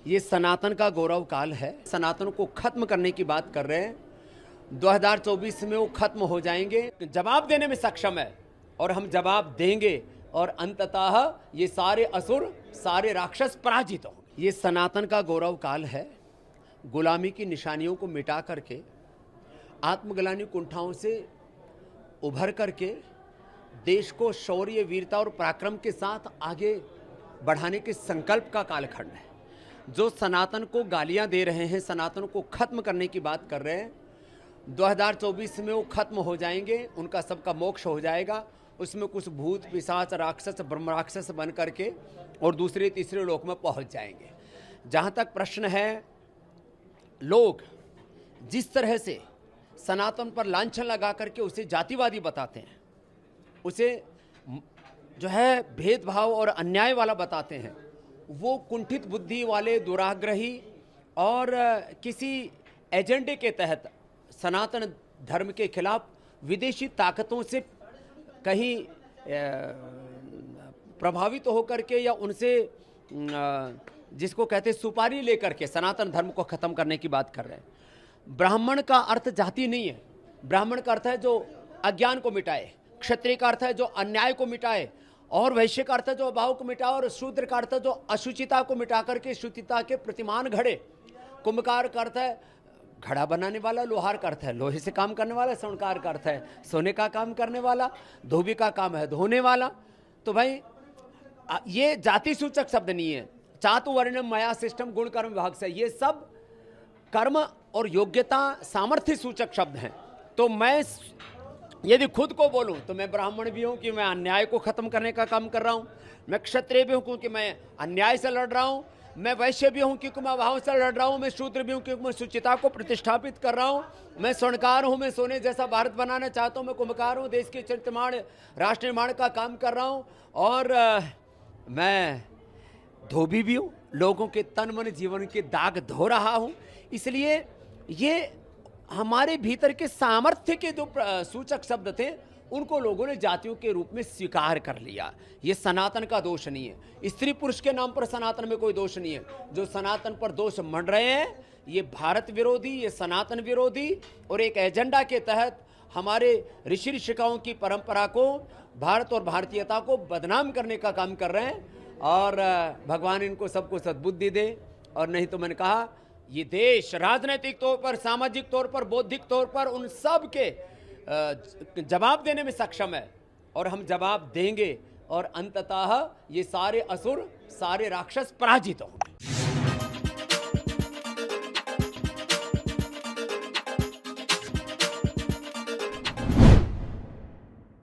ये सनातन का गौरव काल है। सनातन को खत्म करने की बात कर रहे हैं। 2024 में वो खत्म हो जाएंगे। जवाब देने में सक्षम है और हम जवाब देंगे और अंततः ये सारे असुर, सारे राक्षस पराजित होंगे। ये सनातन का गौरव काल है। गुलामी की निशानियों को मिटा करके, आत्मग्लानि कुंठाओं से उभर करके देश को शौर्य, वीरता और पराक्रम के साथ आगे बढ़ाने के संकल्प का कालखंड है। जो सनातन को गालियां दे रहे हैं, सनातन को खत्म करने की बात कर रहे हैं, 2024 में वो खत्म हो जाएंगे, उनका सबका मोक्ष हो जाएगा। उसमें कुछ भूत, पिशाच, राक्षस, ब्रह्म राक्षस बन करके और दूसरे तीसरे लोक में पहुंच जाएंगे। जहां तक प्रश्न है, लोग जिस तरह से सनातन पर लांछन लगा करके उसे जातिवादी बताते हैं, उसे जो है भेदभाव और अन्याय वाला बताते हैं, वो कुंठित बुद्धि वाले, दुराग्रही और किसी एजेंडे के तहत सनातन धर्म के खिलाफ विदेशी ताकतों से कहीं प्रभावित तो होकर के या उनसे जिसको कहते हैं सुपारी लेकर के सनातन धर्म को खत्म करने की बात कर रहे हैं। ब्राह्मण का अर्थ जाति नहीं है। ब्राह्मण का अर्थ है जो अज्ञान को मिटाए, क्षत्रिय का अर्थ है जो अन्याय को मिटाए, और वैश्य का अर्थ है जो अभाव को मिटाए, और शूद्र का अर्थ है जो अशुचिता को मिटा करके शुचिता के प्रतिमान घड़े। कुंभकार का अर्थ है घड़ा बनाने वाला, लोहार का अर्थ है लोहे से काम करने वाला, स्वर्णकार का अर्थ है सोने का काम करने वाला, धोबी का काम है धोने वाला। तो भाई ये जाति सूचक शब्द नहीं है। चातु वर्णम मया सिस्टम गुण कर्म विभाग से, ये सब कर्म और योग्यता, सामर्थ्य सूचक शब्द हैं। तो मैं यदि खुद को बोलूं तो मैं ब्राह्मण भी हूं कि मैं अन्याय को खत्म करने का काम कर रहा हूं, मैं क्षत्रिय भी हूं क्योंकि मैं अन्याय से लड़ रहा हूं, मैं वैश्य भी हूं क्योंकि मैं अभाव से लड़ रहा हूं, मैं शूद्र भी हूं क्योंकि मैं शुचिता को प्रतिष्ठापित कर रहा हूं, मैं स्वर्णकार हूं, मैं सोने जैसा भारत बनाना चाहता हूं, मैं कुंभकार हूं, देश के चरित्र निर्माण, राष्ट्र निर्माण का काम कर रहा हूं, और मैं धोबी भी हूं, लोगों के तन मन जीवन के दाग धो रहा हूं। इसलिए ये हमारे भीतर के सामर्थ्य के जो सूचक शब्द थे उनको लोगों ने जातियों के रूप में स्वीकार कर लिया। ये सनातन का दोष नहीं है। स्त्री पुरुष के नाम पर सनातन में कोई दोष नहीं है। जो सनातन पर दोष मंड रहे हैं ये भारत विरोधी, ये सनातन विरोधी और एक एजेंडा के तहत हमारे ऋषि ऋषिकाओं की परंपरा को, भारत और भारतीयता को बदनाम करने का काम कर रहे हैं। और भगवान इनको सबको सद्बुद्धि दे। और नहीं तो मैंने कहा ये देश राजनीतिक तौर पर, सामाजिक तौर पर, बौद्धिक तौर पर उन सब के जवाब देने में सक्षम है और हम जवाब देंगे और अंततः ये सारे असुर, सारे राक्षस पराजित होंगे।